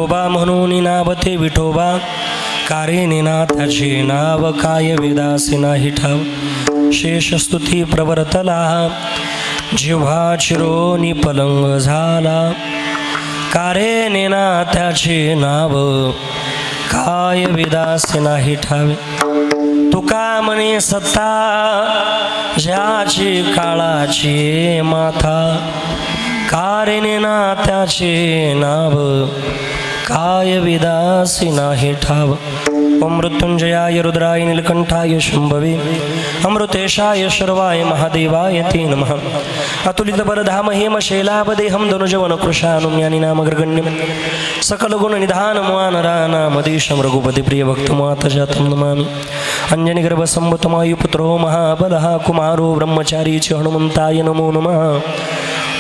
ठोबा म्हणून नावते विठोबा कारे निनाथाचे नाव काय वेदासे नाही ठाव शेष स्तुती प्रवर्तला जिव्हा चिरोनी पलंग झाला कारे निनाथाचे नाव काय वेदासे नाही ठावे तुका म्हणे सत्ता ज्याची काळाची माथा कारे नाथाचे नाव काय विदासी नाही ठाव ओम मृत्युंजयाय रुद्राय नीलकंठाय शंभवे अमृतेशाय शर्वाय महादेवाय ते नमः अतुलित बलधाम हेम शैलापदेहं धनुजवन कृशानुम यानि नाम ग्रगण्यम सकल गुण निधान मुआनरानामदेशं रघुपति प्रिय भक्त माता जातं नमामि अंजनी गर्भ संभुतमायुपुत्रो महाबलः कुमारो ब्रह्मचारी च हनुमंताय नमो नमः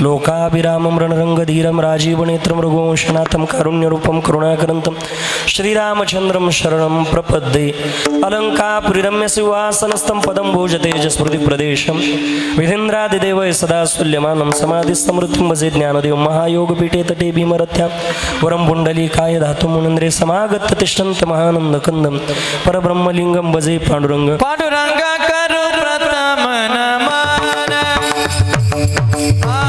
लोकाभिरामं रणरंगधीरं राजीवनेत्रं रघुवंशनाथं कारुण्यरूपं करुणाकरन्तं श्रीरामचन्द्रं शरणं प्रपद्ये अलङ्कापुरीरम्य सिंहासनस्थं पदं भोजतेजस्मृतिप्रदेशं विधीन्द्रादिदेवै सदा तुल्यमानं समाधिस्तमृतिं भजे ज्ञानदेवं महायोगपीठे तटे भीमरथ्यां वरं पुण्डलीकाय धातुमुनिन्द्रे समागत्य तिष्ठन्त महानन्दकन्दं परब्रह्मलिङ्गं भजे पाण्डुरङ्ग पांडुरंग करू प्रथम नमन तुझा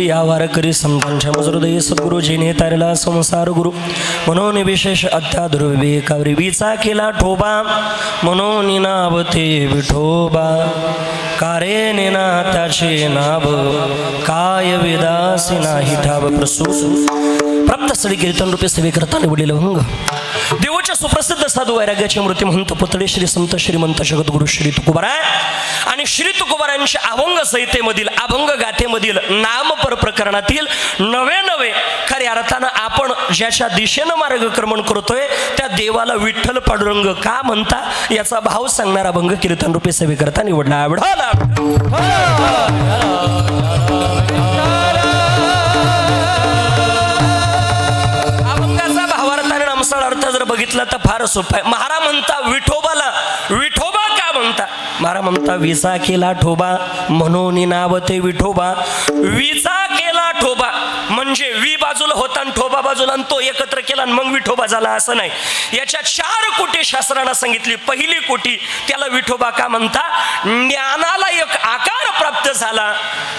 असती या वारकरी संतांच्या मजहृदयी सद्गुरु जिने तारला संसार गुरु म्हणून विशेष अत्यादुर्विवेकावरी विचा केला ठोबा म्हणून नाव ते विठोबा कारे नेना त्याचे नाव काय विदासी नाही ठाव प्रसूत प्राप्त स्थळी कीर्तन रूपे सेवे करता निवडलेलं भंग देवाच्या सुप्रसिद्ध साधू वैराग्याचे मूर्ती महंत पुतळे श्री संत श्रीमंत जगद्गुरु श्री तुकोबाराय आणि श्री तुकोबारायांच्या अभंग संहितेमधील अभंग गाथेमधील नामपर प्रकरणातील नवे खऱ्या अर्थानं आपण ज्याच्या दिशेनं मार्गक्रमण करतोय त्या देवाला विठ्ठल पांडुरंग का म्हणता याचा भाव सांगणारा भंग कीर्तन रूपे सेवे करता निवडला आवडला अर्थ जर बघितला तर फार सोपा आहे. महारा म्हणता विठोबाला विठोबा का म्हणता महारा म्हणता विचा केला ठोबा म्हणून नाव ते विठोबा विचा केला ठोबा म्हणजे वी बाजूला होता आणि ठोबा बाजूला आणि तो एकत्र केला आणि मग विठोबा झाला असं नाही. याच्या 4 कोटी शास्त्रांना सांगितली. पहिली कोटी त्याला विठोबा का म्हणता ज्ञानाला एक आकार प्राप्त झाला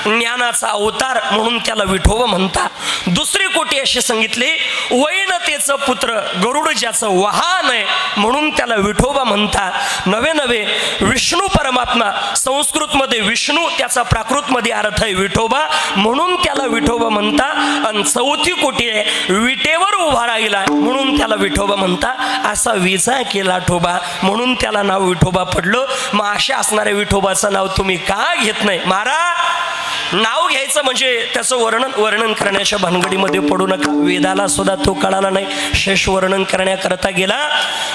ज्ञानाचा अवतार म्हणून त्याला विठोबा म्हणता. दुसरी कोटी अशी सांगितली वैनतेचं पुत्र गरुड ज्याचं वाहन आहे म्हणून त्याला विठोबा म्हणता. नवे विष्णू परमात्मा संस्कृत मध्ये विष्णू त्याचा प्राकृत मध्ये अर्थ आहे विठोबा म्हणून त्याला विठोबा म्हणता. आणि चौथी कोटी आहे विटेवर उभा राहिला म्हणून त्याला विठोबा म्हणता. असा विचा केला ठोबा म्हणून त्याला नाव विठोबा पडलं. मग अशा असणाऱ्या विठोबाचं नाव तुम्ही का घेत नाही. महाराज नाव घ्यायचं म्हणजे त्याचं वर्णन करण्याच्या भानगडीमध्ये पडू नका. वेदाला सुद्धा तो कळाला नाही. शेष वर्णन करण्याकरता गेला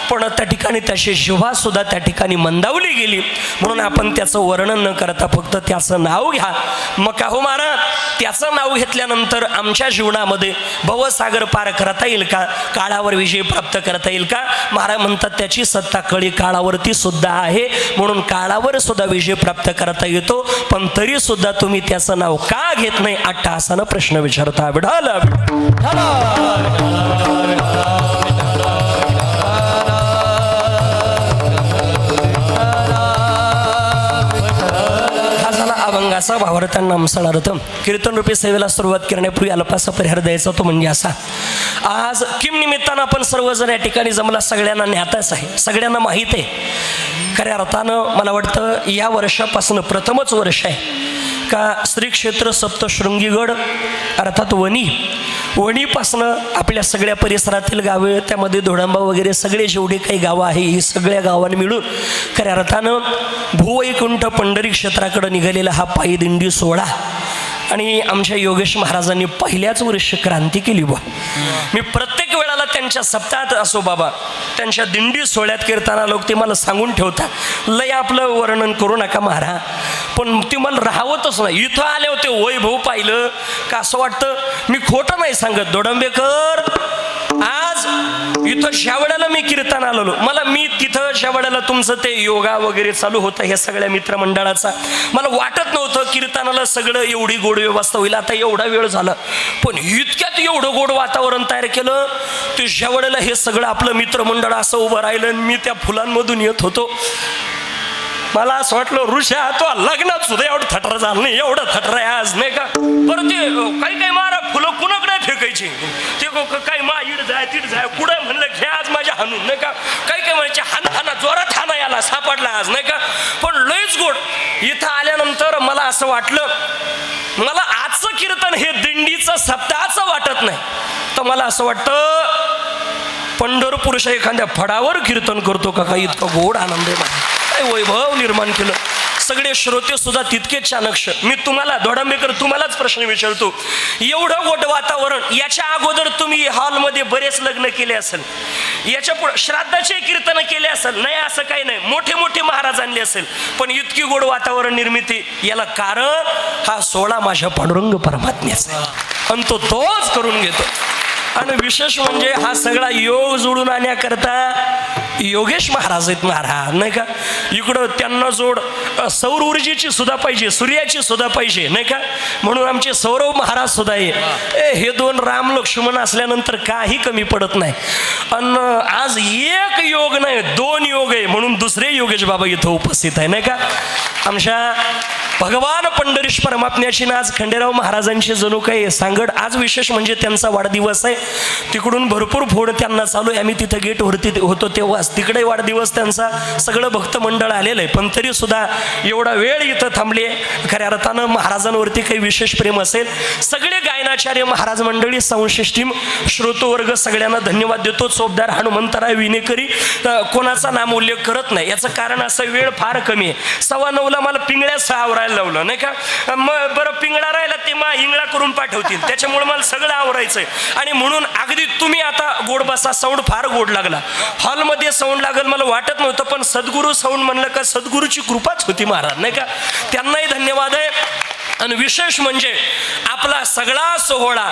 पण त्या ठिकाणी त्याची जिव्हा सुद्धा त्या ठिकाणी मंदावली गेली. म्हणून आपण त्याचं वर्णन न करता फक्त त्याचं नाव घ्या. मग का हो महाराज त्याचं नाव घेतल्यानंतर आमच्या जीवनामध्ये भवसागर पार करता येईल का काळावर विजय प्राप्त करता येईल का. महाराज म्हणतात त्याची सत्ता कळी काळावरती सुद्धा आहे म्हणून काळावर सुद्धा विजय प्राप्त करता येतो. पण तरी सुद्धा तुम्ही त्याचं नाव का घेत नाही अट्टहासानं प्रश्न विचारता. अभंगाचा भावार्थांना नामसणार्थ कीर्तन रूपी सेवेला सुरुवात करण्यापूर्वी अल्पासा परिहार द्यायचा तो म्हणजे असा. आज किम निमित्तानं आपण सर्वजण या ठिकाणी जमला सगळ्यांना ज्ञातच आहे सगळ्यांना माहीत आहे. खऱ्या अर्थानं मला वाटतं या वर्षापासून प्रथमच वर्ष आहे का श्री क्षेत्र सप्तशृंगीगड अर्थात वणीपासनं आपल्या सगळ्या परिसरातील गावे त्यामध्ये धोडांबा वगैरे सगळे जेवढे काही गावं आहे ही सगळ्या गावांनी मिळून खऱ्या अर्थानं भूवैकुंठ पंढरी क्षेत्राकडे निघालेला हा पायी दिंडी सोहळा आणि आमच्या योगेश महाराजांनी पहिल्याच वर्षी क्रांती केली बा. मी प्रत्येक वेळाला त्यांच्या सप्ताहात असो बाबा त्यांच्या दिंडी सोहळ्यात कीर्तना लोक ते मला सांगून ठेवतात लय आपलं वर्णन करू नका महाराज पण ते मला राहवतच नाही. इथं आले होते वैभव पाहिलं का असं वाटतं मी खोटं नाही सांगत दोडंबेकर. आज इथं ज्या वेळेला मी कीर्तन आलेलो मी तिथं ज्या वेळेला तुमचं ते योगा वगैरे चालू होतं ह्या सगळ्या मित्रमंडळाचा मला वाटत नव्हतं कीर्तनाला सगळं एवढी गोड व्यवस्था होईल आता एवढा वेळ झाला पण इतक्यात एवढं गोड वातावरण तयार केलं. ते ज्या वेळेला हे सगळं आपलं मित्रमंडळ असं उभं राहिलं मी त्या फुलांमधून येत होतो मला असं वाटलं ऋषा तो लग्नात सुद्धा एवढं थटर झालं नाही एवढं थटर आहे आज नाही का. बरं ते काही मारा फुलं कुणाकडे फेकायची ते काही मा इड जाय तिड जाय कुठं म्हणलं घे आज माझ्या हाणून नाही का. काही म्हणायचे हाना जोरात हाना याला सापडला आज नाही का. पण लयच गोड. इथं आल्यानंतर मला असं वाटलं मला आजचं कीर्तन हे दिंडीचं सप्ताहाचं वाटत नाही तर मला असं वाटतं पंढरपूरच्या एखाद्या फडावर कीर्तन करतो का काही इतकं गोड आनंद आहे वैभव निर्माण केलं. सगळे श्रोते सुद्धा तितकेच चाणक्ष. मी तुम्हाला दोडंबेकर तुम्हालाच प्रश्न विचारतो एवढं गोड वातावरण याच्या अगोदर तुम्ही हॉलमध्ये बरेच लग्न केले असेल याच्या पुढे श्राद्धाचे कीर्तन केले असेल नाही असं काही नाही मोठे महाराज आणले असेल पण इतकी गोड वातावरण निर्मिती याला कारण हा सोहळा माझ्या पांडुरंग परमात्म्याचा आणि तोच करून घेतो. आणि विशेष म्हणजे हा सगळा योग जोडून आणण्याकरता योगेश महाराज आहेत महाराज नाही का. इकडं त्यांना जोड सौर ऊर्जेची सुद्धा पाहिजे सूर्याची सुद्धा पाहिजे नाही का. म्हणून आमचे सौरव महाराज सुद्धा आहे. हे 2 राम लक्ष्मण असल्यानंतर काही कमी पडत नाही. आणि आज एक योग नाही 2 योग आहे म्हणून दुसरे योगेश बाबा इथं उपस्थित आहे नाही का. आमच्या भगवान पंढरीश परमात्म्याची ना आज खंडेराव महाराजांची जणू काही सांगड. आज विशेष म्हणजे त्यांचा वाढदिवस आहे. तिकडून भरपूर फोड त्यांना चालू आहे. आम्ही तिथं गेटवरती होतो तेव्हाच तिकडे वाढदिवस त्यांचा, सगळं भक्त मंडळ आलेलं आहे. पण तरी सुद्धा एवढा वेळ इथं थांबली आहे. खऱ्या अर्थानं महाराजांवरती काही विशेष प्रेम असेल. सगळे गायनाचार्य महाराज मंडळी, संशिष्टीम, श्रोतोवर्ग सगळ्यांना धन्यवाद देतो. चोपदार, हनुमंतराय, विनेकरी कोणाचा नाम उल्लेख करत नाही. याचं कारण असं, वेळ फार कमी आहे. 9:15 मला पिंगळ्यासह आवरायला लावलं नाही का. मग बरं पिंगळा राहिला ते मग हिंगळा करून पाठवतील, त्याच्यामुळे मला सगळं आवरायचंय. आणि म्हणून अगदी तुम्ही आता गोड बसा. साऊंड फार गोड लागला. हॉलमध्ये साऊंड लागल मला वाटत नव्हतं, पण सद्गुरू साऊंड म्हणलं का सद्गुरूची कृपाच होती महाराज नाही का. त्यांनाही धन्यवाद आहे. आणि विशेष म्हणजे आपला सगळा सोहळा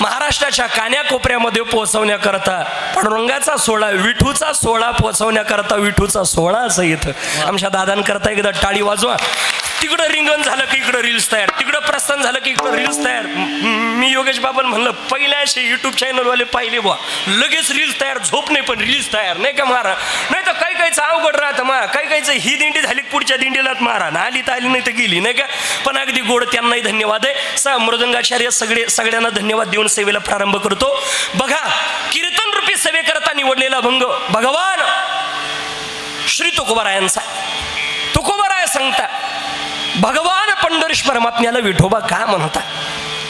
महाराष्ट्राच्या कान्याकोपऱ्यामध्ये पोहोचवण्याकरता पांडुरंगाचा सोहळा, विठूचा सोहळा पोहोचवण्याकरता विठूचा सोहळा असं इथं आमच्या दादांकरता एकदा टाळी वाजवा. तिकडं रिंगण झालं की इकडं रील्स तयार, तिकडं प्रस्थान झालं की इकडं रील्स तयार. मी योगेश बाबा म्हणलं पहिल्याशी युट्यूब चॅनलवाले पाहिले बुवा, लगेच रील्स तयार, झोप नाही पण रील्स तयार नाही का मारा. नाही तर काही काहीचं अवघड राहतं मारा. काही काहीचं ही दिंडी झाली पुढच्या दिंडीलाच मारा, आली तर आली नाही तर गेली नाही का. पण अगदी गोड, त्यांनाही धन्यवाद आहे. मृदंगाचार्य सगळ्यांना धन्यवाद देऊन सेवेला प्रारंभ करतो. बघा, कीर्तन रूपी सेवेकरता निवडलेला अभंग भगवान श्री तुकोबारायांचा. तुकोबाराय सांगता भगवान पंढरीश परमात्म्याला विठोबा का म्हणतात,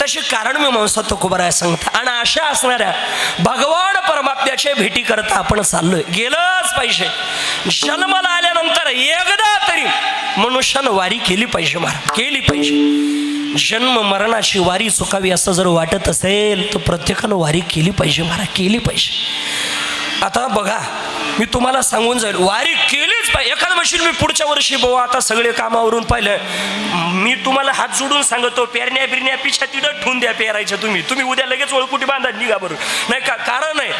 तशी कारण मी माणसा तुकोबाराय सांगता. आणि अशा असणाऱ्या भगवान परमात्म्याच्या भेटी करता आपण चाललोय. गेलंच पाहिजे. जन्माला आल्यानंतर एकदा तरी मनुष्यानं वारी केली पाहिजे महाराज, केली पाहिजे. जन्म मरणाची वारी चुकावी असं जर वाटत असेल तर प्रत्येकानं वारी केली पाहिजे महाराज, केली पाहिजे. आता बघा, मी तुम्हाला सांगून जाईल, वारी केलीच पाहिजे. एखाद वर्षी मी पुढच्या वर्षी बाबा आता सगळे कामावरून पाहिलं, मी तुम्हाला हात जोडून सांगतो, पेरण्या बिरण्या पिछा तिथं ठेवून द्या पेरायच्या. तुम्ही उद्या लगेच ओळखुटी बांधा निघा बरोबर नाही का. कारण आहे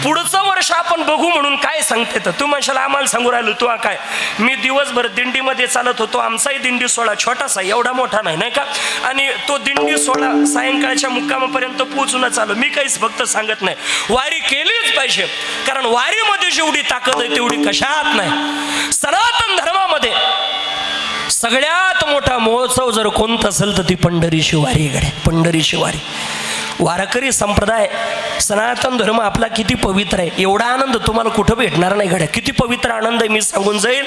पुढचं वर्ष आपण बघू म्हणून काय सांगते तर तुम्ही म्हणशाल आम्हाला सांगू राहिलो तू काय. मी दिवसभर दिंडीमध्ये चालत होतो. आमचाही दिंडी सोहळा छोटासा, एवढा मोठा नाही नाही का. आणि तो दिंडी सोहळा सायंकाळच्या मुक्कामापर्यंत पोहोचून चालू. मी काहीच फक्त सांगत नाही, वारी केलीच पाहिजे. कारण वारीमध्ये जेवढी ताकद आहे तेवढी कशात नाही. सनातन धर्मामध्ये सगळ्यात मोठा महोत्सव जर कोणता असेल तर ती पंढरीची वारी गड्या, पंढरीची वारी. वारकरी संप्रदाय, सनातन धर्म आपला किती पवित्र आहे, एवढा आनंद तुम्हाला कुठं भेटणार नाही गड्या. किती पवित्र आनंद आहे मी सांगून जाईल.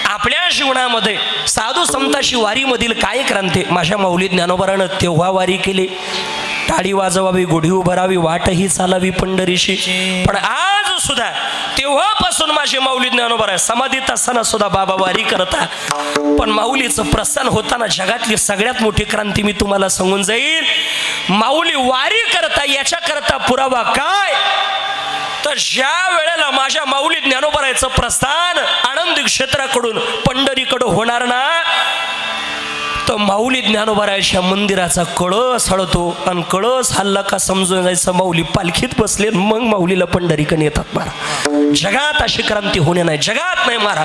आपल्या जीवनामध्ये साधू संतांची वारीमधील काय क्रांती. माझ्या माऊली ज्ञानोबारानं तेव्हा वारी केली, टाळी वाजवावी, गुढी उभारावी, वाटही चालावी पंढरीशी. पण आज सुद्धा तेव्हापासून माझे माऊली ज्ञानोबा आहे, समाधीत असताना सुद्धा बाबा वारी करता. पण माऊलीचं प्रस्थान होताना जगातली सगळ्यात मोठी क्रांती मी तुम्हाला सांगून जाईल. माऊली वारी करता याच्या करता पुरावा काय, तर ज्या वेळेला माझ्या माऊली ज्ञानोबारायचं प्रस्थान आनंदी क्षेत्राकडून पंढरीकडं होणार ना, तर माऊली ज्ञानोबारायच्या मंदिराचा कळस हळतो. आणि कळस हल्ला का समजून जायचं माऊली पालखीत बसले, मग माऊलीला पंढरीकडे येतात मारा. जगात अशी क्रांती होणे नाही, जगात नाही मारा.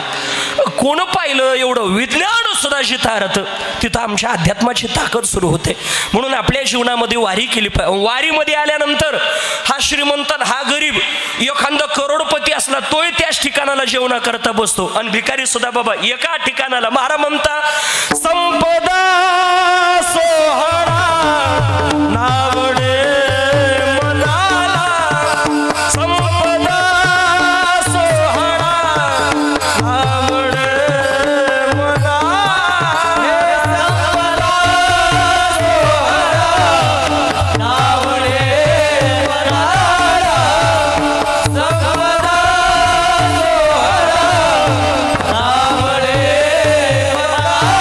कोण पाहिलं एवढं विज्ञान सुद्धा जिथं राहतं तिथं आमच्या अध्यात्माची ताकद सुरू होते. म्हणून आपल्या जीवनामध्ये वारी केली पाहिजे. वारीमध्ये आल्यानंतर हा श्रीमंत हा गरीब, एखादा करोडपती असला तोही त्याच ठिकाणाला जेवणा करता बसतो. आणि भिकारी सुद्धा बाबा एका ठिकाणाला. महाराज म्हणता संपदा सोहळा नावडे मनाला, संपदा सोहळा नावडे मनाला, संपदा सोहळा नावडे मनाला, संपदा सोहळा नावडे मनाला.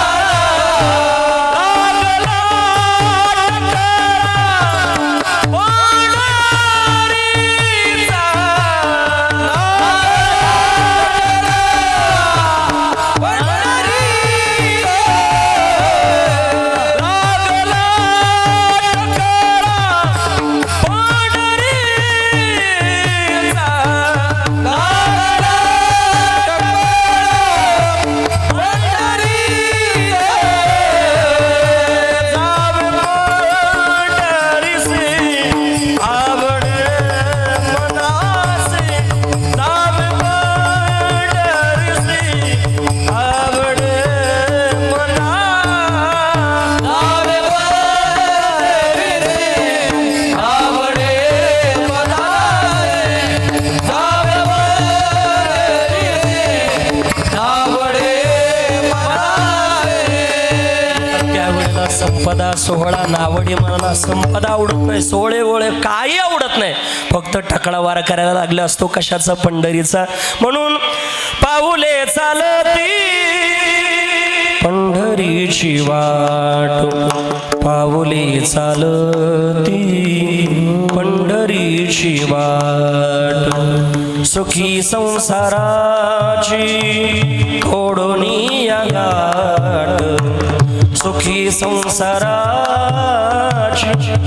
सोहळा नावडी मला संपदा आवडत नाही, सोहळे ओळे काही आवडत नाही, फक्त टकळा वारा करायला लागला असतो कशाचा, पंढरीचा. म्हणून पाऊले चालती पंढरीची वाट, पाऊले चालती पंढरीची वाट, सुखी संसाराची खोडोनी या गाठ, सुखी संसाराची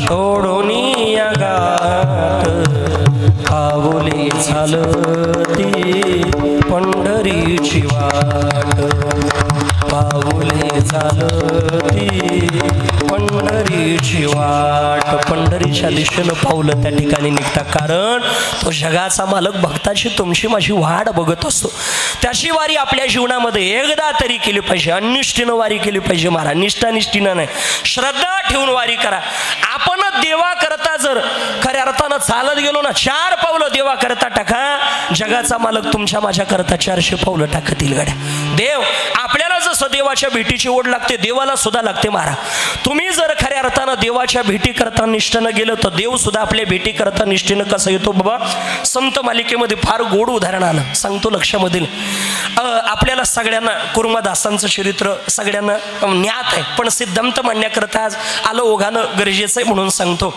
खोडोनी या गाठ, पाऊले चालती पंढरीची वाट, पाऊले चालती पंढरीची वाट. पंढरीच्या दिशेनं पावलं त्या ठिकाणी निघता, कारण तो जगाचा मालक भक्ताची तुमची माझी वाट बघत असतो. त्याची वारी आपल्या जीवनामध्ये एकदा तरी केली पाहिजे. अनिष्ठीनं वारी केली पाहिजे महाराज, निष्ठानिष्ठीनं नाही, श्रद्धा ठेवून वारी करा. आपण देवा करता जर खऱ्या अर्थानं चालत गेलो ना, 4 पावलं देवा करता टाका, जगाचा मालक तुमच्या माझ्या करता 400 पावलं टाकतील गड्या. देव आपल्याला जसं देवाच्या भेटीची ओढ लागते, देवाला सुद्धा लागते महाराज. तुम्ही जर खऱ्या अर्थानं देवाच्या भेटी करता निष्ठेनं गेलं तर देव सुद्धा आपल्या भेटी करता निष्ठेनं कसं येतो बाबा. संत मालिकेमध्ये फार गोड उदाहरण आलं, सांगतो लक्षामध्ये. आपल्याला सगळ्यांना कुर्मदासांचं चरित्र सगळ्यांना ज्ञात आहे, पण सिद्धांत मांडण्याकरता आज आलं ओघानं गरजेचं आहे म्हणून सांगतो.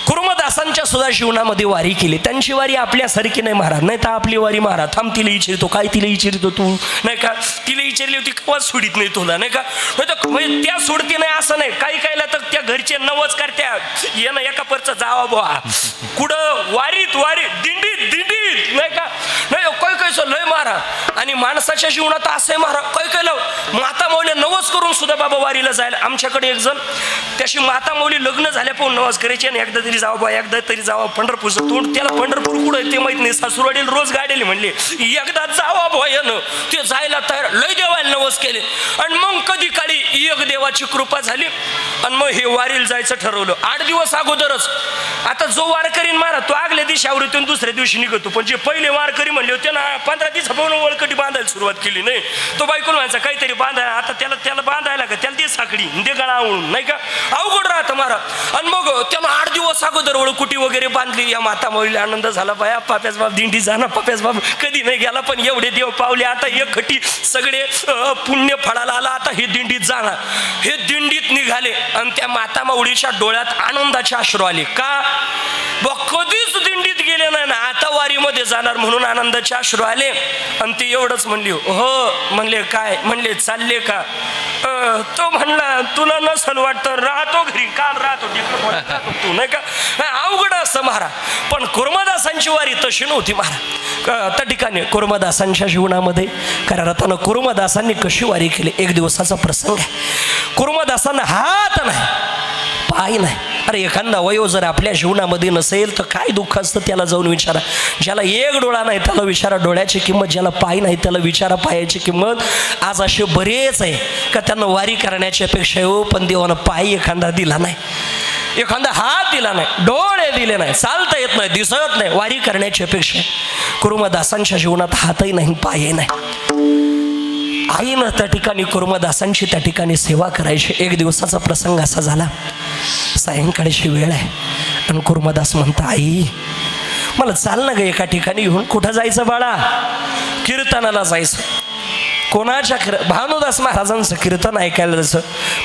कुर्मदासांच्या सुद्धा जीवनामध्ये वारी केली. त्यांची वारी आपल्यासारखी नाही महाराज, नाही तर आपली वारी महाराज थांब तिला विचारितो, काय तिला विचारितो तू, नाही का तिला विचारली होती कवाच सोडित नाही तुला, नाही का, म्हणजे त्या सोडती नाही असं नाही, काही कायला तर त्या घरचे नवच करत्या, ये ना एका परचा जावा बुवा कुठं वारीत वारी दिंडीत दिंडीत, नाही का, नाही काही काही लय मारा. आणि माणसाच्या जीवनात असं आहे महाराज, काही काही माता माऊली नवस करून सुद्धा बाबा वारीला जायला. आमच्याकडे एक जण त्याशी माता माऊली लग्न झाल्या पाहून नवस करायची आणि एकदा तरी जावं बा, एकदा तरी जावं पंढरपूरचं तोंड, त्याला पंढरपूर कुठं ते माहित नाही, सासूरवाडीला रोज गाडीला म्हणले एकदा जावा बा यानं, ते जायला तयार, लय देवायला नवस केले. आणि मग कधी काळी एक देवाची कृपा झाली आणि मग हे वारीला जायचं ठरवलं. 8 दिवस अगोदरच. आता जो वारकरीन मारा तो आगल्या दिवशी आवडतो आणि दुसऱ्या दिवशी निघतो, पण जे पहिले वारकरी म्हणले होते ना 15 दिवसापासून वळकटी बांधायला सुरुवात केली नाही, तो बायकोन व्हायचा काहीतरी बांधायला, आता त्याला बांधायला का त्याला ती साखळी दे गळा आवळून, नाही का अवघड राहतं मारा. आणि मग त्यानं 8 दिवस अगोदर वळकुटी वगैरे बांधली. या माता माऊलीला आनंद झाला, बाया पाप्याच बाप दिंडी जाणार, पाप्याच बाप कधी नाही गेला, पण एवढे देव पावले, आता एक खटी सगळे पुण्य फळाला आला, आता हे दिंडीत जाणार. हे दिंडीत निघाले आणि त्या माता माऊलीच्या डोळ्यात आनंदाचे अश्रू आले. का कधीच दिंडीत गेले नाही ना, आता वारीमध्ये जाणार म्हणून आनंदाचे अश्रू आले. आणि ते एवढंच म्हणली, हो म्हणले काय, म्हणले चालले का, तो म्हणला तुला नसल वाटतं राहतो घरी, काल राहतो तू, नाही का. अवघड असं महाराज. पण कुर्मदासांची वारी तशी नव्हती महाराज. त्या ठिकाणी कुर्मदासांच्या जीवनामध्ये खऱ्या अर्थानं कुर्मदासांनी कशी वारी केली, एक दिवसाचा प्रसंग आहे. कुर्मदासांना हात नाही, पाय नाही. अरे एखादा अवयव जर आपल्या जीवनामध्ये नसेल तर काय दुःख असतं त्याला जाऊन विचारा. ज्याला एक डोळा नाही त्याला विचारा डोळ्याची किंमत, ज्याला पाय नाही त्याला विचारा पायाची किंमत. आज असे बरेच आहे का त्यांना वारी करण्याची अपेक्षा आहे, पण देवानं पाय एखादा दिला नाही, एखादा हात दिला नाही, डोळे दिले नाही, चालता येत नाही, दिसत नाही, वारी करण्याची अपेक्षा आहे. कुर्मदासांच्या जीवनात हातही नाही, पायही नाही. आईनं त्या ठिकाणी कुर्मदासांची त्या ठिकाणी सेवा करायची. एक दिवसाचा प्रसंग असा झाला, सायंकाळची वेळ आहे आणि कुर्मदास म्हणता, आई मला चाल ना ग एका ठिकाणी घेऊन. कुठं जायचं बाळा, कीर्तनाला जायचं. कोणाच्या भानुदास महाराजांचं कीर्तन ऐकायला जायचं.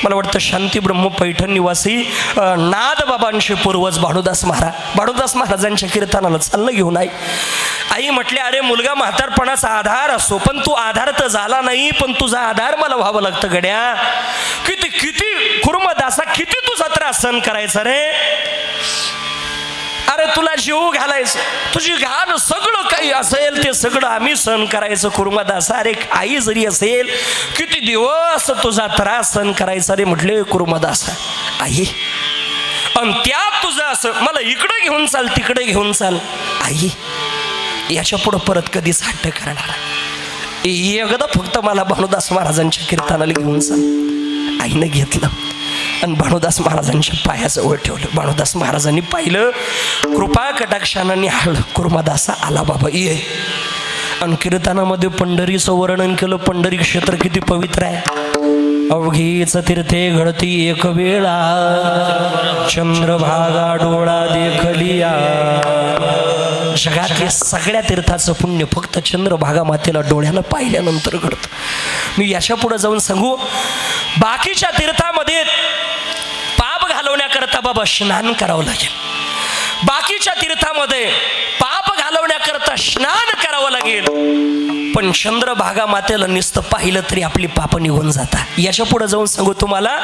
मला वाटतं शांती ब्रह्म पैठण निवासी नाद बाबांचे पूर्वज भानुदास महाराजांच्या कीर्तनाला चाललं घेऊन आई म्हटले, अरे मुलगा म्हातारपणाचा आधार असतो, पण तू आधार तर झाला नाही, पण तुझा आधार मला व्हावं लागतं गड्या. किती कुर्मदासा किती तुझा त्रास सहन करायचा रे. अरे तुला जीव घालायचं, तुझी घाण सगळं काही असेल ते सगळं आम्ही सहन करायचं कुर्मदासा. अरे आई जरी असेल किती दिवस तुझा त्रास सहन करायचा रे. म्हटले कुर्मदासा आई, आणि त्यात तुझं असं मला इकडे घेऊन चाल तिकडे घेऊन चाल. आई याच्या पुढं परत कधीच हट्ट करणार, एकदा फक्त मला भानुदास महाराजांच्या कीर्तनाला घेऊन चाल. आईनं घेतलं आणि भानुदास महाराजांच्या पायाजवळ ठेवलं. भानुदास महाराजांनी पाहिलं, कृपा कटाक्षानं निहाळलं, कुर्मदासा आला बाबा ये. आणि कीर्तनामध्ये पंढरीचं वर्णन केलं. पंढरी क्षेत्र किती पवित्र आहे. अवघीच तीर्थे घडती एक वेळा, चंद्रभागा डोळा देखलिया. जगातल्या सगळ्या तीर्थाचं पुण्य फक्त चंद्रभागा मातेला डोळ्यानं पाहिल्यानंतर घडतं. मी याच्या पुढे जाऊन सांगू, बाकीच्या तीर्थामध्ये पाप घालवण्याकरता बाबा स्नान करावं लागेल. बाकीच्या तीर्थामध्ये पाप घालवण्याकरता स्नान करावं लागेल. पण चंद्रभागा मातेला नुसतं पाहिलं तरी आपली पाप निघून जातात. याच्या पुढे जाऊन सांगू तुम्हाला,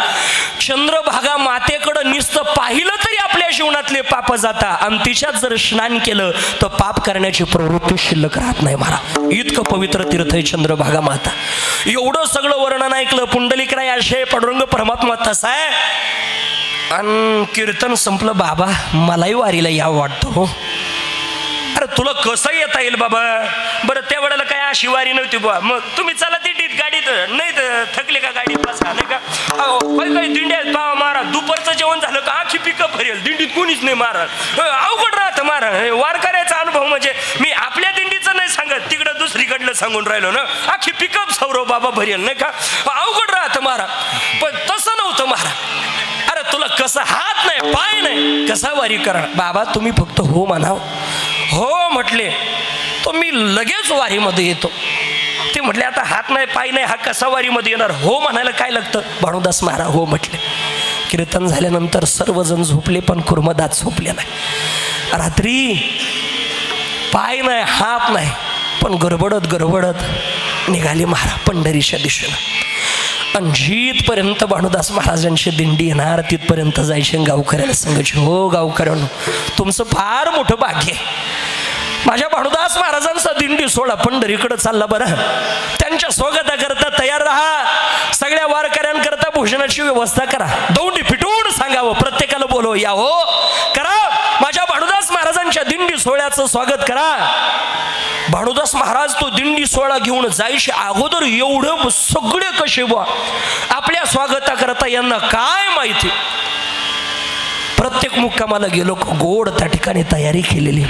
चंद्रभागा मातेकडं नुसतं पाहिलं तरी आपल्या जीवनातले पाप जातात. आणि तिच्यात जर स्नान केलं तर पाप करण्याची प्रवृत्ती शिल्लक राहत नाही. महाराज इतकं पवित्र तीर्थ आहे चंद्रभागा माता. एवढं सगळं वर्णन ऐकलं. पुंडलिकराय असे, पांडुरंग परमात्मा तसा आहे. आणि कीर्तन संपलं. बाबा मलाही वारीला यावं वाटतं हो. अरे तुला कसं येता येईल बाबा? बरं त्या वेळेला काय अशी वारी नव्हती बुवा. मग तुम्ही चला दिंडीत, गाडीत नाही तर थकले का गाडीत बसा, नाही का? काही काही दिंड्यात पावा महाराज दुपारचं जेवण झालं का आखी पिकअप भरेल, दिंडीत कोणीच नाही महाराज. अवघड राहतं महाराज. वारकऱ्याचा अनुभव म्हणजे मी आपल्या दिंडीचं नाही सांगत, तिकडं दुसरीकडलं सांगून राहिलो ना. आखी पिकअप सौरव बाबा भरेल, नाही का? अवघड राहतं महाराज. पण तसं नव्हतं महाराज. अरे तुला कसं हात नाही पाय नाही, कसा वारी करा? बाबा तुम्ही फक्त हो म्हणाव. हो म्हटले तो मी लगेच वारीमध्ये येतो. ते म्हटले आता हात नाही पाय नाही, हा कसा वारीमध्ये येणार? हो म्हणायला काय लागतं? भानुदास महाराज हो म्हटले. कीर्तन झाल्यानंतर सर्वजण झोपले, पण कुर्मदास झोपले नाही. रात्री पाय नाही हात नाही, पण गडबडत गडबडत निघाले महाराज पंढरीच्या दिशेनं. आणि जिथपर्यंत भानुदास महाराजांची दिंडी येणार तिथपर्यंत जायचे. गावकऱ्याला सांगायचे, हो गावकऱ्यांनो तुमचं फार मोठं भाग्य आहे. माझ्या भानुदास महाराजांचा दिंडी सोहळा पंढरीकडे चालला. बरं त्यांच्या स्वागताकरता तयार राहा. सगळ्या वारकऱ्यांकरता भोजनाची व्यवस्था करा. दौंडी फिटून सांगावं, प्रत्येकाला बोलव या हो करा. माझ्या भानुदास महाराजांच्या दिंडी सोहळ्याचं स्वागत करा. भानुदास महाराज तो दिंडी सोहळा घेऊन जायचे अगोदर एवढं सगळे कसे बुवा आपल्या स्वागताकरता यांना काय माहिती. प्रत्येक मुक्कामाला गेलो गोड त्या ठिकाणी तयारी केलेली.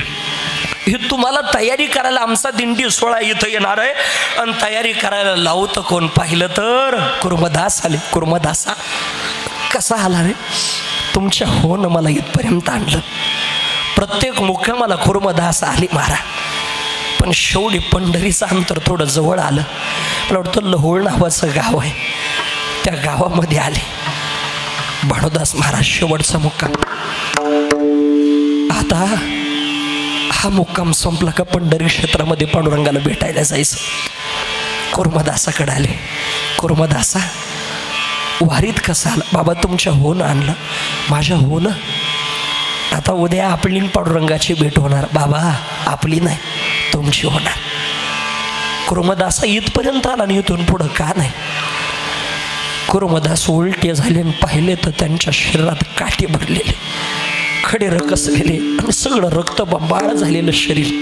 ही तुम्हाला तयारी करायला आमचा दिंडी सोहळा इथं येणार आहे. आणि तयारी करायला लावतं कोण? पाहिलं तर कुर्मदास आले. कुर्मदासा कसा आला रे? तुमच्या होनं मला इथपर्यंत आणलं. प्रत्येक मुक्कामाला कुर्मदास आले महाराज. पण शेवटी पंढरीचं अंतर थोडं जवळ आलं. मला वाटतं लहोळ नावाचं गाव आहे, त्या गावामध्ये आले भानुदास महाराज. शेवटचा मुक्काम. आता हा मुक्काम संपला का पंढरी क्षेत्रामध्ये पांडुरंगाला भेटायला जायचं. कुर्मदासाकडे आले. कुर्मदासा वारीत कसा आला? बाबा तुमच्या होनं आणलं. माझ्या होनं आता उद्या आपली पांडुरंगाची भेट होणार. बाबा आपली नाही तुमची होणार. कुर्मदासा इथपर्यंत आला आणि इथून पुढं का नाही? कुर्मदास उलटे झाले आणि पाहिले तर त्यांच्या शरीरात काटे भरलेले, खडे रकसलेले आणि सगळं रक्त बंबाळ झालेलं शरीर.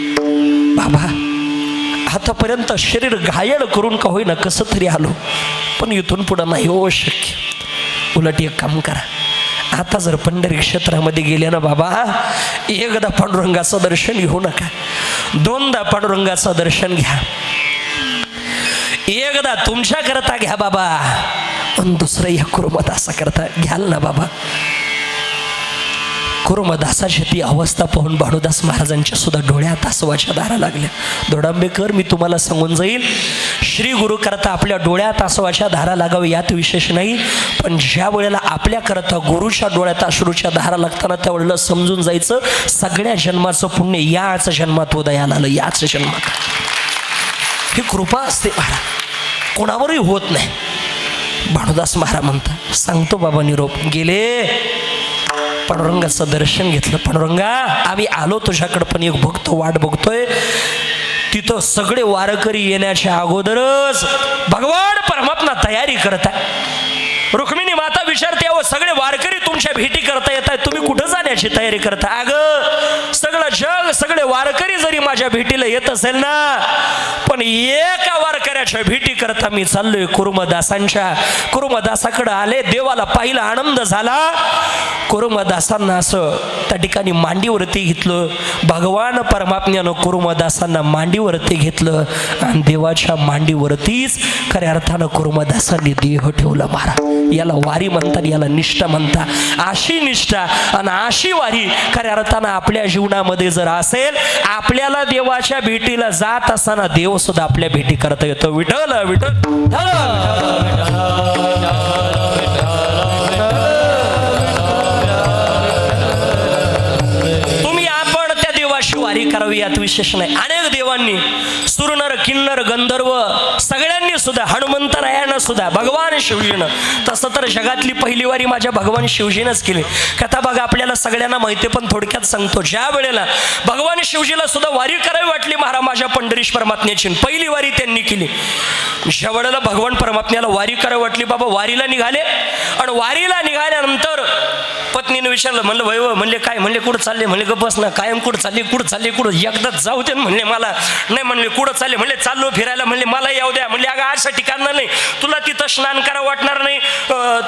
बाबा आतापर्यंत शरीर घायल करून का होईना कसं तरी आलो, पण इथून पुढं नाही हो शक्य. उलट एक काम करा, आता जर पंढरी क्षेत्रामध्ये गेले ना बाबा, एकदा पांडुरंगाचं दर्शन घेऊ नका, दोनदा पांडुरंगाचं दर्शन घ्या. एकदा तुमच्या करता घ्या बाबा, पण दुसरं या कुर्मदासा करता घ्याल ना बाबा. कुर्मदासाची ती अवस्था पाहून भानुदास महाराजांच्या सुद्धा डोळ्यात आसवाच्या धारा लागल्या. दोडांबेकर मी तुम्हाला सांगून जाईल, श्री गुरु करता आपल्या डोळ्यात आसवाच्या धारा लागावी यात विशेष नाही, पण ज्या वेळेला आपल्या करता गुरुच्या डोळ्यात अश्रूच्या धारा लागताना त्यावेळेला समजून जायचं सगळ्या जन्माचं पुण्य याच जन्मात उदयाला आलं, याच जन्मात. ही कृपा असते महाराज, कोणावरही होत नाही. भानुदास महाराज म्हणतात, सांगतो बाबा निरोप. गेले पांडुरंगाचं दर्शन घेतलं. पांडुरंगा आम्ही आलो तुझ्याकडं, पण एक भक्त वाट बघतोय. तिथं सगळे वारकरी येण्याच्या अगोदरच भगवान परमात्मा तयारी करताय. रुक्मिणी माता विचारते, अहो सगळे वारकरी तुमच्या भेटी करता येत आहेत, तुम्ही कुठं जाण्याची तयारी करता? अगं सगळं जग, सगळे वारकरी जरी माझ्या भेटीला येत असेल ना, पण एका वारकऱ्या देवाच्या भेटी करता मी चाललोय कुरुमदासाकडे आले. देवाला पाहिला, आनंद झाला. कुरुमदासांना असं त्या ठिकाणी मांडीवरती घेतलं. भगवान परमात्म्यानं कुरुमदासांना मांडीवरती घेतलं आणि देवाच्या मांडीवरतीच खऱ्या अर्थानं कुरुमदासांनी देह ठेवला. महाराज, याला वारी म्हणतात, याला निष्ठा म्हणतात. अशी निष्ठा आणि अशी वारी खऱ्या अर्थानं आपल्या जीवनामध्ये जर असेल, आपल्याला देवाच्या भेटीला जात असताना देव सुद्धा आपल्या भेटी करता येतो. विठ्ठल विठ्ठल. तुम्ही आपण त्या देवाशी वारी करावी यात विशेष नाही. अनेक देवांनी, सुरनर किन्नर गंधर्व सगळ्यांनी सुद्धा, हनुमंतरायानं सुद्धा, भगवान शिवजीनं, तसं तर जगातली पहिली वारी माझ्या भगवान शिवजीनंच केली. कथा बघा, आपल्याला सगळ्यांना माहिती, पण थोडक्यात सांगतो. ज्या वेळेला भगवान शिवजीला सुद्धा वारी करावी वाटली महाराज माझ्या पंढरीश परमात्म्याची, पहिली वारी त्यांनी केली. ज्या वेळेला भगवान परमात्म्याला वारी करावी वाटली, बाबा वारीला निघाले. आणि वारीला निघाल्यानंतर पत्नीने विचारलं, म्हणलं वैव, म्हणले काय, म्हणले कुठं चालले, म्हणले गप्प बस ना, कायम कुठं चालले, कुठं चालले, कुठं एकदाच जाऊ दे. म्हणले मला नाही. म्हणले कुठं चालले, म्हणले चाललो फिरायला. म्हणले मला येऊ द्या. म्हणले अगं अशा ठिकाणं नाही, तुला तिथं स्नान करावं वाटणार नाही,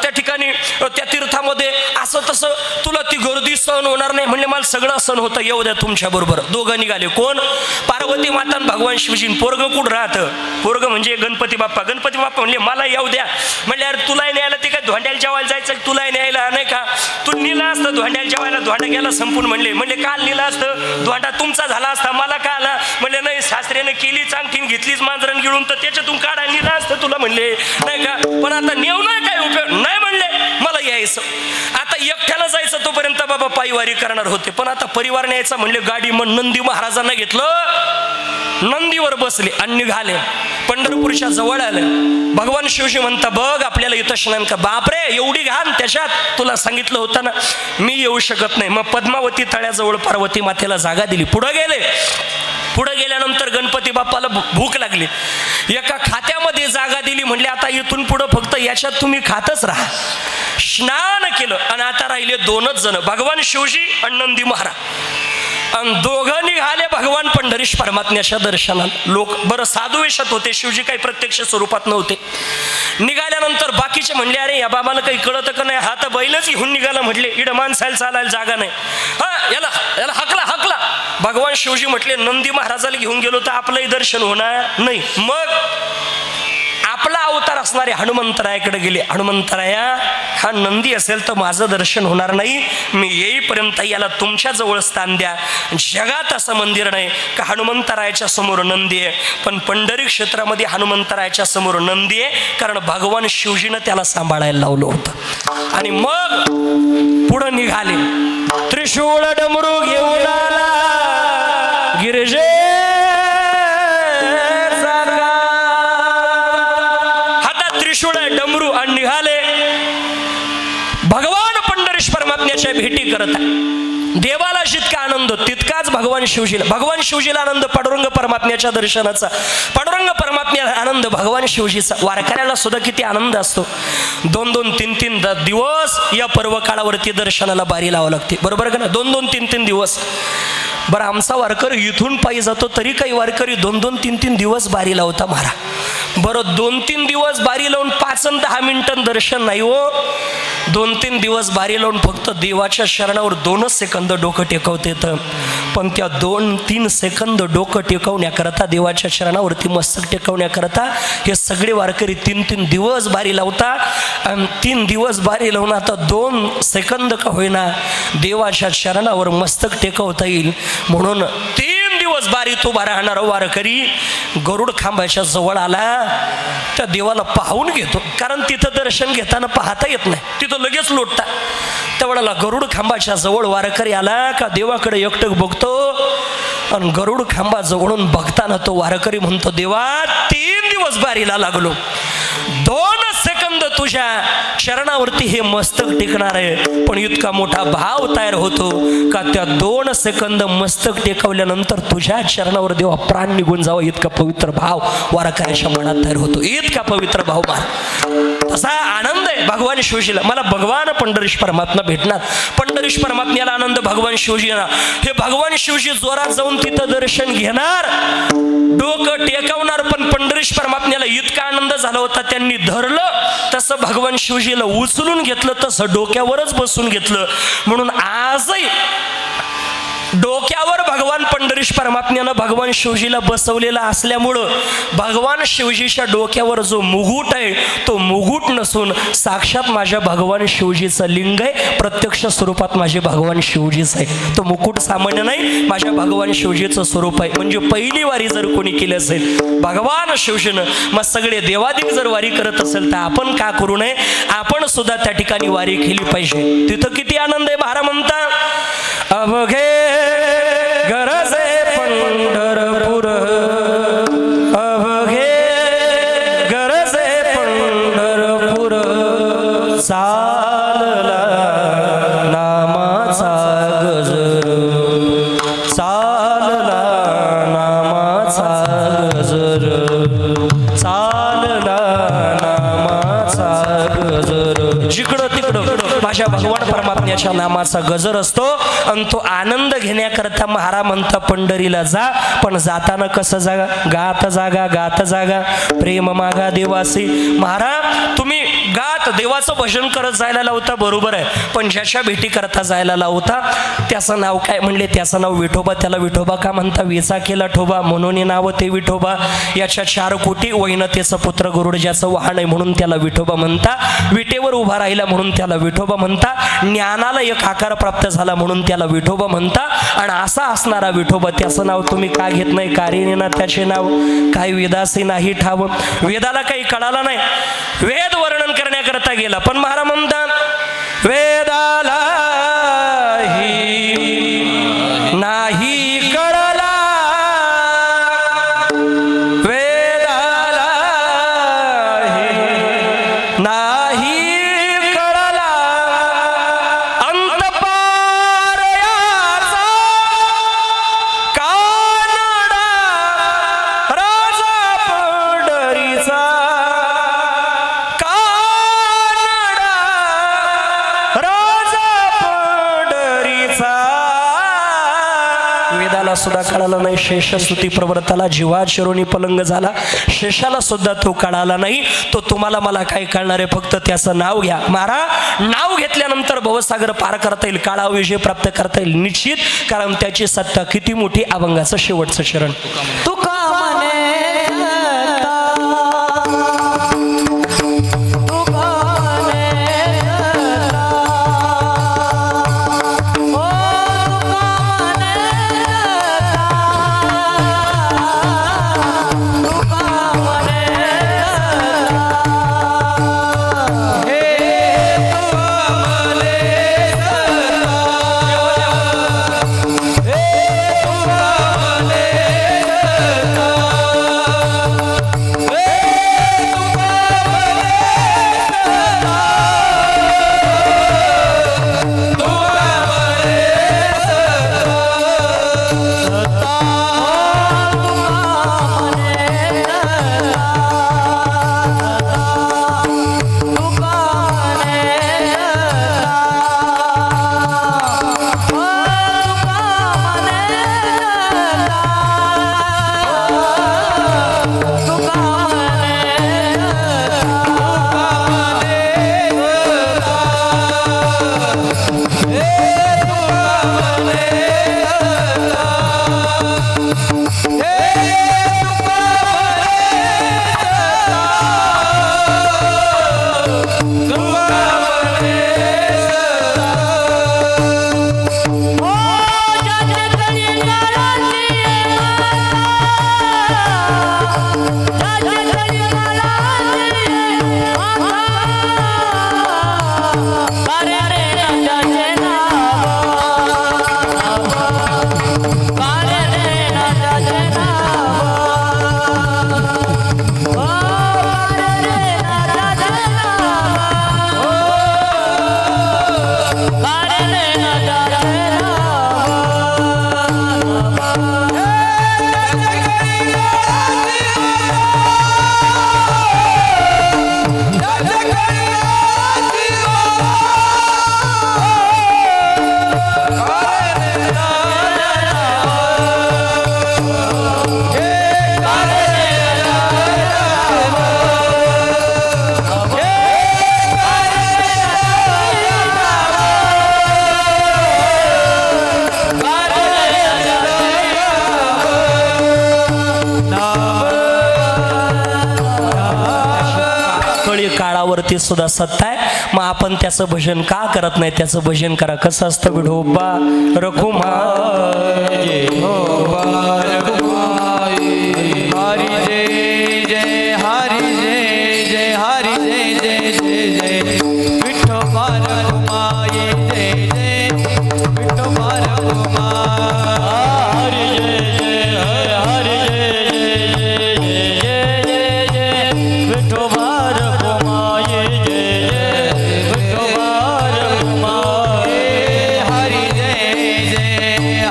त्या ठिकाणी त्या तीर्थामध्ये असं तसं तुला ती गर्दी सहन होणार नाही. म्हणले मला सगळं सहन होतं, येऊ द्या तुमच्या बरोबर. दोघं निघाले. कोण? पार्वती माता आणि भगवान शिवजी. पोरग कुठं राहतं? पोरग म्हणजे गणपती बाप्पा. गणपती बाप्पा म्हणले मला येऊ द्या. म्हणले अरे तुलाही न्यायला, ते काय धोंड्याला जेवायला जायचं, तुलाही न्यायला नाही का, तू नेला असतं धोंड्याला जेवायला, धोंडा गेला संपून. म्हणले काल नेला असतं, धोंडा तुमचा झाला असता, मला का आला? म्हणले नाही, सासऱ्याने केली चांगठीन, घेतलीच मांजरण गिळून, तर त्याच्यातून काढा नेला असतं तुला. म्हणले नाही का, पण आता नेऊ नाही काय उपयोग नाही. म्हणले मला यायचं, आता एकट्याला जायचं, तोपर्यंत बाबा पायवारी करणार होते. पण आता परिवार न्यायचा म्हणले, गाडी मग नंदी महाराजांना घेतलं, नंदीवर बसले आणि निघाले. पंढरपूरच्या जवळ आलं. भगवान शिवजी म्हणता, बघ आपल्याला इथं स्नान का. बापरे, एवढी घाण त्याच्यात, तुला सांगितलं होतं ना मी येऊ शकत नाही. मग पद्मावती तळ्याजवळ पार्वती मातेला जागा दिली. पुढे गेले. पुढे गेल्यानंतर गणपती बाप्पाला भूक लागली. एका खात्यामध्ये जागा दिली. म्हणले आता इथून पुढं फक्त याच्यात तुम्ही खातच राहा. स्नान केलं आणि आता राहिले दोनच जण, भगवान शिवजी आणि नंदी महाराज. आणि दोघं निघाले भगवान पंढरीश परमात्म्याच्या दर्शनाला. लोक बरं साधू वेशात होते, शिवजी काही प्रत्यक्ष स्वरूपात नव्हते. निघाल्यानंतर बाकीचे म्हणले, अरे या बाबाला काही कळतं का नाही, हा तर बैलच घेऊन निघाला. म्हटले इडं माणसाला चालायला जागा नाही, हा याला याला हकला. भगवान शिवजी म्हटले, नंदी महाराजाला घेऊन गेलो तर आपलंही दर्शन होणार नाही. मग आपला अवतार असणारे हनुमंतरायाकडे गेले. हनुमंतराया, हा नंदी असेल तर माझं दर्शन होणार नाही, मी येईपर्यंत याला तुमच्या जवळ स्थान द्या. जगात असं मंदिर नाही का हनुमंतरायाच्या समोर नंदी आहे, पण पंढरी क्षेत्रामध्ये हनुमंतरायाच्या समोर नंदी आहे, कारण भगवान शिवजीनं त्याला सांभाळायला लावलं होतं. आणि मग पुढं निघाले. त्रिशूळ डमरू घेऊन आला गिरिजे डमरू आणि निघाले. भगवान पंढरीश परमात्म्याच्या भेटी करत आहे. देवाला जितका आनंद तितकाच भगवान शिवजीला आनंद पांडुरंग परमात्म्याच्या दर्शनाचा, पांडुरंग परमात्म्याला आनंद भगवान शिवजीचा. वारकऱ्याला सुद्धा किती आनंद असतो. 2-2, 3-3 दिवस या पर्व काळावरती दर्शनाला बारी लावावं लागते, बरोबर का ना. 2-2, 3-3 दिवस. बरं, आमचा वारकरी इथून पायी जातो तरी काही वारकरी 2-2, 3-3 दिवस बारी लावता महारा. बरं, 2-3 दिवस बारी लावून 5 आणि 10 मिनिटं दर्शन नाही हो. 2-3 दिवस बारी लावून फक्त देवाच्या शरणावर 2 सेकंद डोकं टेकवता येतं. पण त्या 2-3 सेकंद डोकं टेकवण्याकरता, देवाच्या शरणावरती मस्तक टेकवण्याकरता हे सगळे वारकरी 3-3 दिवस बारी लावता. आणि 3 दिवस बारी लावून आता 2 सेकंद का होईना देवाच्या शरणावर मस्तक टेकवता येईल म्हणून 3 दिवस बारीत उभा राहणारा वारकरी गरुड खांबाच्या जवळ आला. त्या देवाला पाहून घेतो, कारण तिथं दर्शन घेताना पाहता येत नाही, तिथं लगेच लोटता. त्यावेळेला गरुड खांबाच्या जवळ वारकरी आला का देवाकडे एकटक बघतो. आणि गरुड खांबा जवळून बघताना तो वारकरी म्हणतो, देवा 3 दिवस बारीला लागलो, 2 सेकंद तुझ्या चरणावरती हे मस्तक टेकणार आहे, पण इतका मोठा भाव तयार होतो का त्या 2 सेकंद मस्तक टेकवल्यानंतर तुझ्या चरणावर देवा प्राण निघून जावं, इतका पवित्र भाव वारकऱ्याच्या मनात तयार होतो. इतका पवित्र भाव तसा आनंद आहे भगवान शिवजीला. मला भगवान पंढरीश परमात्मा भेटणार, पंढरीश परमात्म्याला आनंद भगवान शिवजी येणार. हे भगवान शिवजी जोरात जाऊन तिथं दर्शन घेणार, डोकं टेकवणार, पण पंढरीश पंढरीश परमात्म्याला इतका आनंद झाला होता, त्यांनी धरलं तसं भगवान शिवजीला उचलून घेतलं, तसं डोक्यावरच बसून घेतलं. म्हणून आजही डोक्यावर भगवान पंढरीश परमात्म्यानं भगवान शिवजीला बसवलेला असल्यामुळं भगवान शिवजीच्या डोक्यावर जो मुकुट आहे तो मुकुट नसून साक्षात माझ्या भगवान शिवजीचं लिंग आहे. प्रत्यक्ष स्वरूपात माझे भगवान शिवजीच आहे. तो मुकुट सामान्य नाही, माझ्या भगवान शिवजीचं स्वरूप आहे. म्हणजे पहिली वारी जर कोणी केली असेल भगवान शिवजीनं, मग सगळे देवादिक जर वारी करत असेल तर आपण का करू नये? आपण सुद्धा त्या ठिकाणी वारी केली पाहिजे. तिथं किती आनंद आहे. महाराज म्हणतात अवघे गरजे पंढरपूर, अवघे गरजे पंढरपूर, चालला नामाचा गजर, चालला नामाचा गजर, चालला नामाचा गजर. जिकडं तिकडं माझ्या भगवान परमात्म्याच्या नामाचा गजर असतो आणि तो आनंद घेण्याकरता महाराज म्हणता पंढरीला जा, पण जाताना कसं जागा? गात जागा, गात जागा, प्रेम मागा देवासी. महाराज तुम्ही गात देवाचं भजन करत जायला लावता, बरोबर आहे, पण ज्याच्या भेटी करता जायला लावता त्याचं नाव काय म्हणले? त्याचं नाव विठोबा. त्याला विठोबा का म्हणता? वेचा केला ठोबा म्हणून नाव ते विठोबा. याच्या 4 कोटी वैनतेचं पुत्र गरुड ज्याचं वाहन आहे म्हणून त्याला विठोबा म्हणता. विटेवर उभा राहिला म्हणून त्याला विठोबा म्हणता. ज्ञानाला एक आकार प्राप्त झाला म्हणून त्याला विठोबा म्हणता. आणि असा असणारा विठोबा त्याचं नाव तुम्ही का घेत नाही? कारिणीना त्याचे नाव काही वेदासी नाही ठाव. वेदाला काही कळाला नाही, वेद वर्णन करण्याकरता गेला, पण महाराज म्हणतात वेदाला नाही कळला, वेदाला नाही कळला, अंतपार याचा कानडा राजा पंढरीचा, कानडा राजा पंढरीचा. वेदाला सुद्धा कळाला नाही, शेषस्तुती प्रवर्ताला जीवा चिरोनी पलंग झाला. शेषाला सुद्धा तो कळाला नाही. तो तुम्हाला मला काय कळणार आहे? फक्त त्याचं नाव घ्या. महाराज नाव घेतल्यानंतर भवसागर पार करता येईल, काळा विजय प्राप्त करता येईल निश्चित, कारण त्याची सत्ता किती मोठी. अभंगाचं शेवटचं चरण तुका म्हणे काळावरती सुद्धा सत्ता आहे. मग आपण त्याचं भजन का करत नाही? त्याचं भजन करा. कसं असतं? विठोबा रखुमा हरी जय जय हरी जय जय हरी जय जय जय जय विठोबा रखुमाई जय जय विठोबा रखुमाई हरी जय जय हरी जय जय जय जय विठोबा रखुमाई जय जय विठोबा रखुमाई हरी जय जय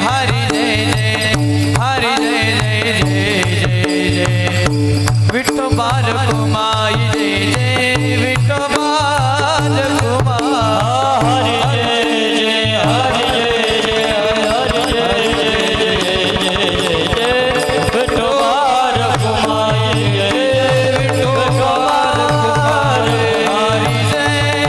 हरी जय जय हरी जय जय जय विठोबा रखुमाई जय जय विठोबा रखुमाई हरी जय जय हरी जय जय विठोबा रखुमाई जय विठोबा रखुमाई हरी जय जय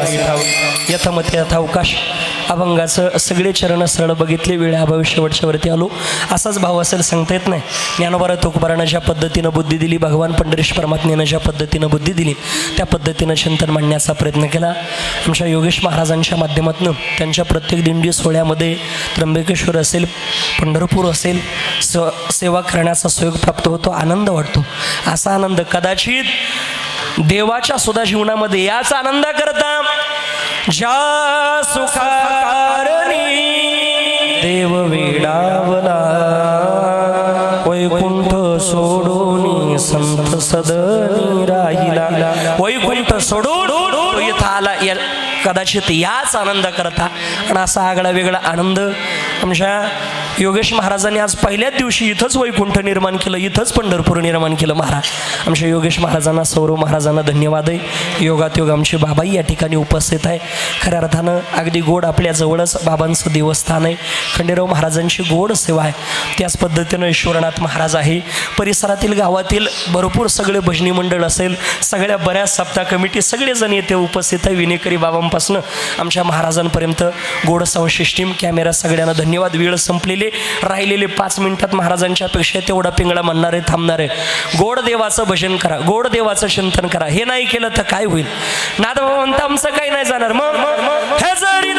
जय यथामती यथावकाश अभंगाचं सगळे चरण सरळ बघितले. वेळा अभावी शेवटच्या वरती आलो. असाच भाव असेल सांगता येत नाही. ज्ञानोबा तुकोबारानं ज्या पद्धतीनं बुद्धी दिली, भगवान पंढरीश परमात्म्यानं ज्या पद्धतीनं बुद्धी दिली, त्या पद्धतीनं चिंतन मांडण्याचा प्रयत्न केला. आमच्या योगेश महाराजांच्या माध्यमातून त्यांच्या प्रत्येक दिंडी सोहळ्यामध्ये त्र्यंबकेश्वर असेल, पंढरपूर असेल, सेवा करण्याचा सहयोग प्राप्त होतो. आनंद वाटतो. असा आनंद कदाचित देवाच्या सुद्धा जीवनामध्ये याचा आनंद करता ज्या सुखाकारणी देव वेडावला, वैकुंठ सोडून संत सदनी राहिला. वैकुंठ सोडून तो इथं आला. कदाचित याच आनंद करता. आणि असा आगळा वेगळा आनंद आमच्या योगेश महाराजांनी आज पहिल्याच दिवशी इथंच वैकुंठ निर्माण केलं, इथंच पंढरपूर निर्माण केलं. महाराज आमच्या योगेश महाराजांना, सौरव महाराजांना धन्यवाद आहे. योगात योग आमचे बाबाही या ठिकाणी उपस्थित आहे. खऱ्या अर्थानं अगदी गोड आपल्या जवळच बाबांचं देवस्थान आहे. खंडेराव महाराजांची गोड सेवा आहे. त्याच पद्धतीनं ईश्वरनाथ महाराज आहे. परिसरातील गावातील भरपूर सगळे भजनी मंडळ असेल, सगळ्या बऱ्याच सप्ताह कमिटी सगळेजण येथे उपस्थित आहे. विनेकरी बाबांपासून आमच्या महाराजांपर्यंत गोड साऊंड सिस्टीम, कॅमेरा सगळ्यांना धन्यवाद. वेळ संपलेले राहिलेले 5 मिनिटात महाराजांच्या अपेक्षा तेवढा पिंगळा म्हणणारे थांबणारे. गोड देवाचं भजन करा, गोड देवाचं चिंतन करा. हे नाही केलं तर काय होईल? नादबाबा म्हणता आमचं काही नाही जाणार. मग हे जरी